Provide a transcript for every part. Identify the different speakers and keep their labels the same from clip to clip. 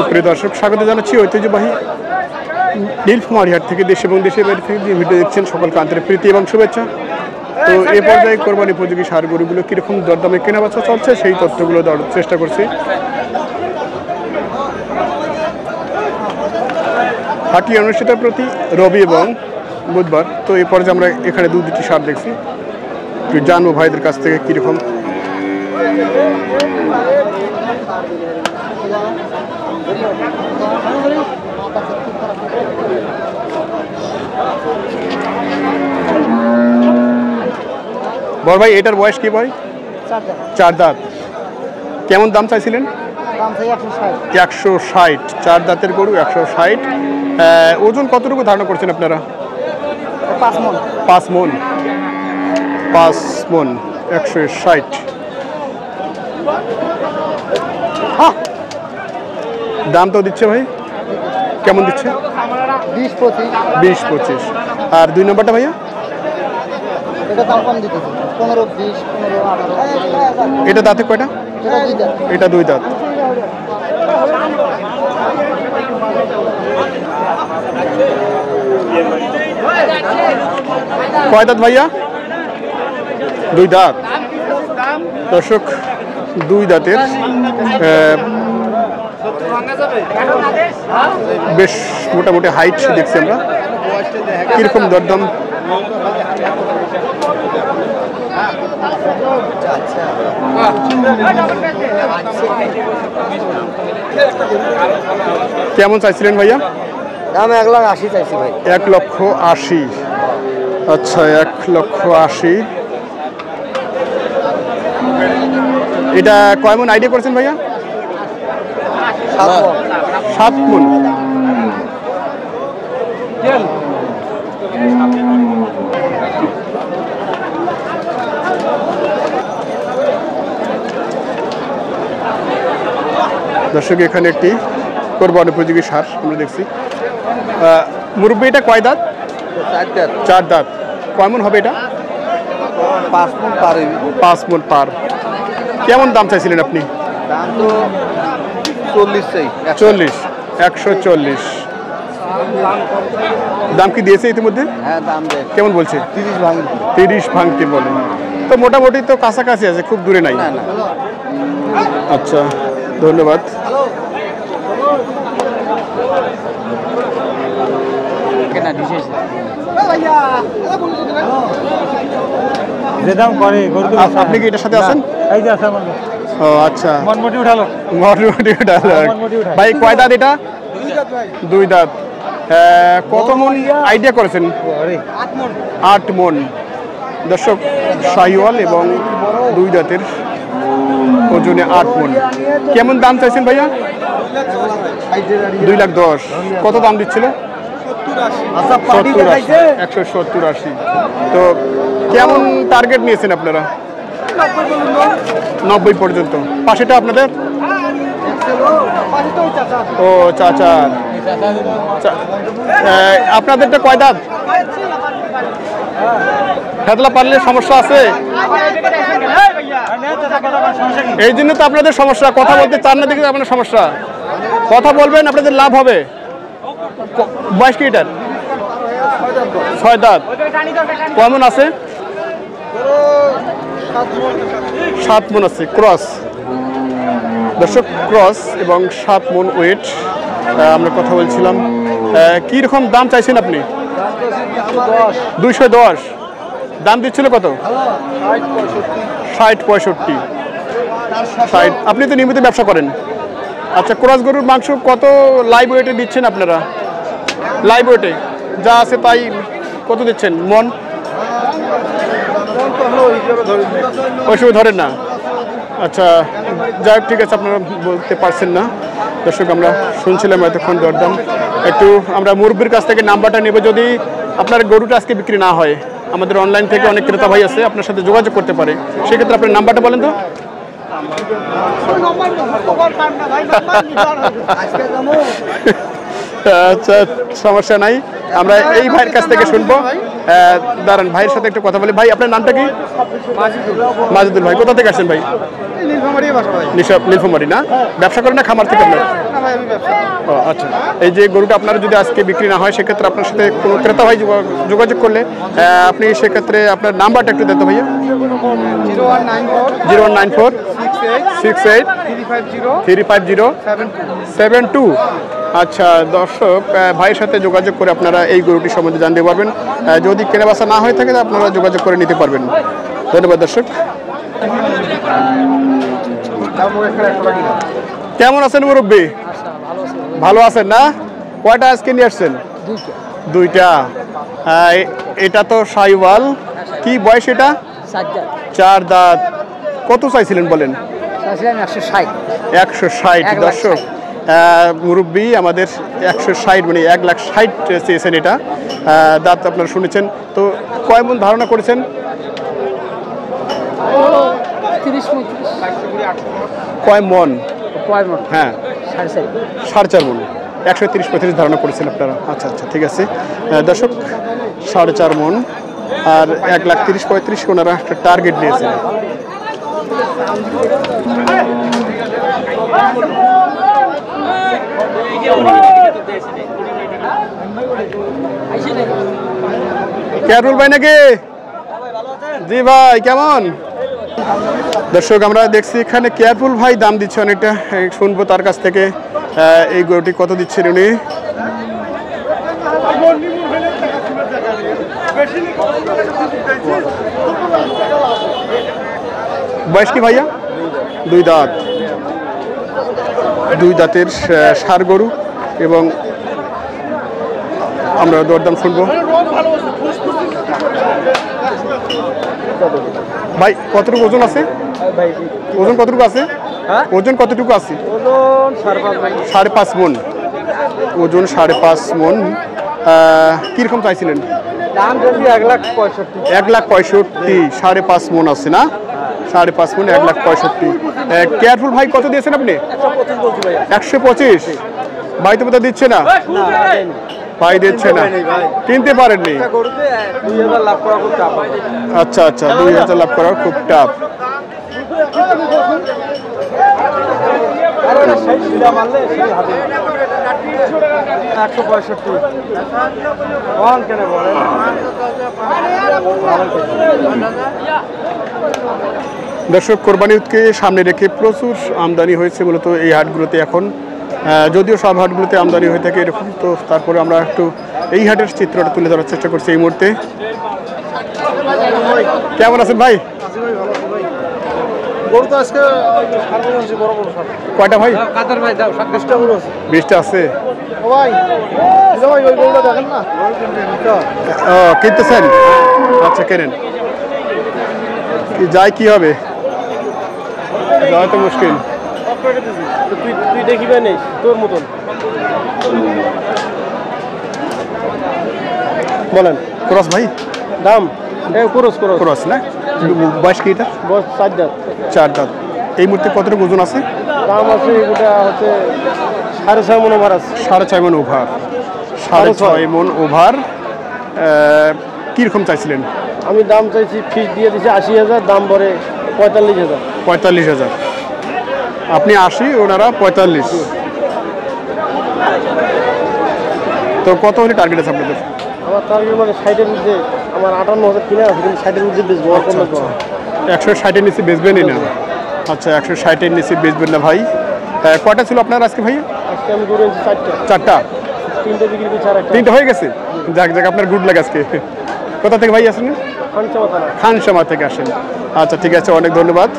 Speaker 1: সুপ্রিয় দর্শক, স্বাগত জানাচ্ছি ঐতিহ্যবাহী নীলফামারী হাট থেকে। দেশ এবং দেশের বাইরে থেকে যে ভিডিও দেখছেন সকলকে আন্তরিক প্রীতি এবং শুভেচ্ছা। তো এ পর্যায়ে কোরবানি উপযোগী সার গরুগুলো কীরকম দরদামে কেনাবেচা চলছে সেই তথ্যগুলো দেওয়ার চেষ্টা করছি। হাটটি অনুষ্ঠিত প্রতি রবি এবং বুধবার। তো এ পর্যায়ে আমরা এখানে দুটি সার দেখছি, একটু জানবো ভাইদের কাছ থেকে কীরকম। বড় ভাই, এটার বয়স কি ভাই? 4 দাঁত। কেমন দাম চাইছিলেন? 160। 4 দাঁতের গরু 160। ওজন কতটুকু ধারণা করছেন আপনারা? 5 মণ। 5 মণ 160। দাম তো দিচ্ছে ভাই, কেমন দিচ্ছে? 20-25। আর 2 নম্বরটা ভাইয়া? এটা দাঁতে কয়টা? এটা 2 দাঁত। কয় দাঁত ভাইয়া? 2 দাঁত। দর্শক, 2 দাঁতের বেশ মোটামুটি হাইট দেখছি আমরা। কিরকম দরদাম? কেমন চাইছিলেন ভাইয়া?
Speaker 2: দাম 1,80,000 চাইছি ভাই।
Speaker 1: 1,80,000। আচ্ছা, 1,80,000। এটা কয় মণ আইডিয়া করেছেন ভাইয়া? 7 মণ। দর্শক, এখানে একটি কোরবানি উপযোগী সার আমরা দেখছি। মুরব্বী, এটা কয় দাঁত? 4 দাঁত। কয় মণ হবে এটা?
Speaker 2: 5 মণ পার।
Speaker 1: 5 মণ পার। কেমন দাম চাইছিলেন আপনি?
Speaker 2: দাম তো 40 চাই।
Speaker 1: 40। 140। দাম কি দিয়েছে ইতিমধ্যে?
Speaker 2: হ্যাঁ, দাম দেয়।
Speaker 1: কেমন বলছে?
Speaker 2: 30
Speaker 1: ভাঙতে বলে। তো মোটামুটি তো কাছাকাছি আছে, খুব দূরে নাই।
Speaker 2: না।
Speaker 1: আচ্ছা, ধন্যবাদ। আপনি কি এটার সাথে আছেন? ও আচ্ছা, মোটামুটি উঠালো। ভাই, কয় দাঁত এটা? 2 দাঁত। কত মণ আইডিয়া করেছেন? 8 মণ। দর্শক, শাহিওয়াল এবং 2 দাঁতের, ওজনে 8 মণ। কেমন দাম চাইছেন ভাইয়া? 2,10,000। কত দাম দিচ্ছিল? 170-80। তো কেমন টার্গেট নিয়েছেন আপনারা? 90 পর্যন্ত। পাশেটা আপনাদের? ও চাচা, আপনাদেরটা কয় দাঁত? ফেতলা পারলে সমস্যা আছে, এই জন্য তো আপনাদের সমস্যা। কথা বলতে চান না দেখে আপনার সমস্যা। কথা বলবেন, আপনাদের লাভ হবে। বয়স কি এটার? 6 দাঁত। কেমন আছে? 7 মণ আছে। ক্রস। দর্শক, ক্রস এবং 7 মণ ওয়েট। আমরা কথা বলছিলাম। কীরকম দাম চাইছেন আপনি? 210। দাম দিচ্ছিল কত? 60-65। আপনি তো নিয়মিত ব্যবসা করেন। আচ্ছা, ক্রস গরুর মাংস কত লাইভ ওয়েটে দিচ্ছেন আপনারা? লাইভ ওয়েটে যা আছে তাই কত দিচ্ছেন মন? ওইসব ধরেন না। আচ্ছা, যাই হোক, ঠিক আছে, আপনারা বলতে পারছেন না। দর্শক, আমরা শুনছিলাম এতক্ষণ দরদাম। একটু আমরা মুরব্বির কাছ থেকে নাম্বারটা নেব। যদি আপনার গরুটা আজকে বিক্রি না হয়, আমাদের অনলাইন থেকে অনেক ক্রেতা ভাই আছে, আপনার সাথে যোগাযোগ করতে পারে। সেক্ষেত্রে আপনার নাম্বারটা বলেন তো। আচ্ছা সমস্যা নাই, আমরা এই ভাইয়ের কাছ থেকে শুনবো। দাঁড়ান ভাইয়ের সাথে একটু কথা বলি। ভাই আপনার নামটা কি? মাজেদুল ভাই, কোথা থেকে আসছেন ভাই? নীলফামারী না? ব্যবসা করেন না খামার থেকে আপনার? ও আচ্ছা, এই যে গরুটা আপনার যদি আজকে বিক্রি না হয় সেক্ষেত্রে আপনার সাথে কোনো ক্রেতা ভাই যোগাযোগ করলে আপনি সেক্ষেত্রে আপনার নাম্বারটা একটু দেন তো ভাইয়া। 0194 68 350 72। আচ্ছা দর্শক, ভাইয়ের সাথে যোগাযোগ করে আপনারা এই গরুটি সম্বন্ধে জানতে পারবেন। যদি কেনাবেচা না হয়ে থাকে আপনারা যোগাযোগ করে নিতে পারবেন। ধন্যবাদ দর্শক। কেমন আছেন মুরব্বী? ভালো আছেন না? কয়টা আজকে নিয়ে আসছেন? দুইটা। এটা তো শাহিওয়াল, কি বয়স এটা? 4 দাঁত। কত চাইছিলেন বলেন? 160। দর্শক মুরব্বী আমাদের 160 মানে 1,60,000 চেয়েছেন এটা। দাঁত আপনারা শুনেছেন। তো কয় মন ধারণা করেছেন?
Speaker 3: 30-35।
Speaker 1: কয় মন? হ্যাঁ 4.5 মন। 130-35 ধারণা করেছেন আপনারা। আচ্ছা আচ্ছা ঠিক আছে দর্শক, 4.5 মন আর 1,30,000-35,000 ওনারা একটা টার্গেট নিয়েছেন। কেয়ারফুল ভাই নাকি? জি ভাই কেমন? দর্শক আমরা দেখছি এখানে কেয়ারফুল ভাই দাম দিচ্ছে অনেকটা, শুনবো তার কাছ থেকে এই গরুটি কত দিচ্ছেন উনি। বয়স কি ভাইয়া? 2 দাঁত। 2 দাঁতের ষাঁড় গরু এবং আমরা দরদাম শুনবো। ভাই কতটুকু ওজন আছে? ওজন কতটুকু আছে? ওজন কতটুকু আছে? 5.5 মন। ওজন 5.5 মন। কিরকম চাইছিলেন? 1,65,000। 5.5 মন আছে না? 5.5 মন 1,65,000। কেয়ারফুল ভাই কত দিয়েছেন আপনি? 125। ভাই তো বোধহয় দিচ্ছে না। ভাই দিচ্ছে না, কিনতে পারেননি। আচ্ছা আচ্ছা 2,000 লাভ করা খুব টাফ। দর্শক কোরবানি ঈদকে সামনে রেখে প্রচুর আমদানি হয়েছে মূলত এই হাটগুলোতে এখন। যদিও সব হাটগুলোতে আমদানি হয়ে থাকে এরকম, তো তারপরে আমরা একটু এই হাটের চিত্রটা তুলে ধরার চেষ্টা করছি এই মুহূর্তে। কেমন আছেন ভাই? কয়টা ভাই? 20টা আছে। কিনতেছেন? আচ্ছা কেনেন। যাই কি হবে, যাওয়া তো মুশকিল।
Speaker 3: তুই দেখিবে নেই তোর মতন।
Speaker 1: বলেন ক্রস ভাই
Speaker 3: দাম? ক্রস
Speaker 1: না? বয়স কি এটা?
Speaker 3: বয়স 4 দাঁত।
Speaker 1: 4 দাঁত। এই মুহূর্তে কতটুকু ওজন আছে?
Speaker 3: দাম আছে এটা হচ্ছে 6.5 মন ওভার আছে।
Speaker 1: 6.5 মন ওভার। 6.5 মন ওভার। কিরকম চাইছিলেন?
Speaker 3: আমি দাম চাইছি, ফিস দিয়ে দিচ্ছি 80,000, দাম পরে 45,000।
Speaker 1: 45,000। আপনি 80, ওনারা 45। তো কত হলে টার্গেট আছে আপনাদের?
Speaker 3: আমার টার্গেট মানে 60-এর মধ্যে, আমার 58,000 কিনা আছে, কিন্তু 60-এর মধ্যে বেচবো।
Speaker 1: 160-এর নিচে বেচবেনই না? আচ্ছা 160-এর নিচে বেচবেন না ভাই। কয়টা ছিল আপনার আজকে ভাই?
Speaker 3: আজকে আমি করে এনেছি 4টা। 3টে বিক্রি করছি, আর
Speaker 1: 3টে হয়ে গেছে। যাক যাক, আপনার গুড লাগ আজকে। কোথা থেকে ভাই আসেন? খানসামা থেকে আসেন। আচ্ছা ঠিক আছে, অনেক ধন্যবাদ।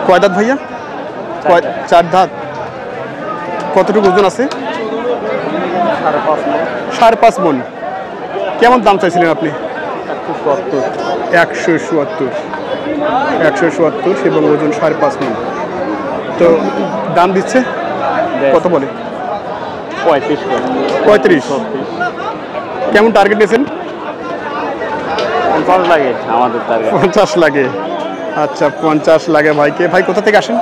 Speaker 1: কয় দাঁত ভাইয়া? 4 দাঁত। কতটুকু ওজন আছে? 5.5 মন। কেমন দাম চাইছিলেন আপনি? 170 এবং ওজন 5.5 মন। তো দাম দিচ্ছে কত বলে? 35। কেমন টার্গেট নিয়েছেন?
Speaker 2: 50 লাগে আমাদের টার্গেট।
Speaker 1: 50 লাগে। আচ্ছা 50 লাগে ভাইকে। ভাই কোথা থেকে আসেন?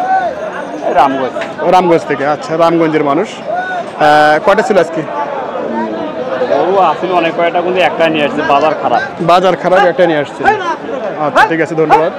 Speaker 4: রামগঞ্জ।
Speaker 1: রামগঞ্জ থেকে, আচ্ছা রামগঞ্জের মানুষ। কয়টা ছিল আজকে?
Speaker 4: গরু আসলে অনেক কয়টা, কিন্তু একটা নিয়ে আসছে, বাজার খারাপ।
Speaker 1: বাজার খারাপ, একটা নিয়ে আসছে। আচ্ছা ঠিক আছে, ধন্যবাদ।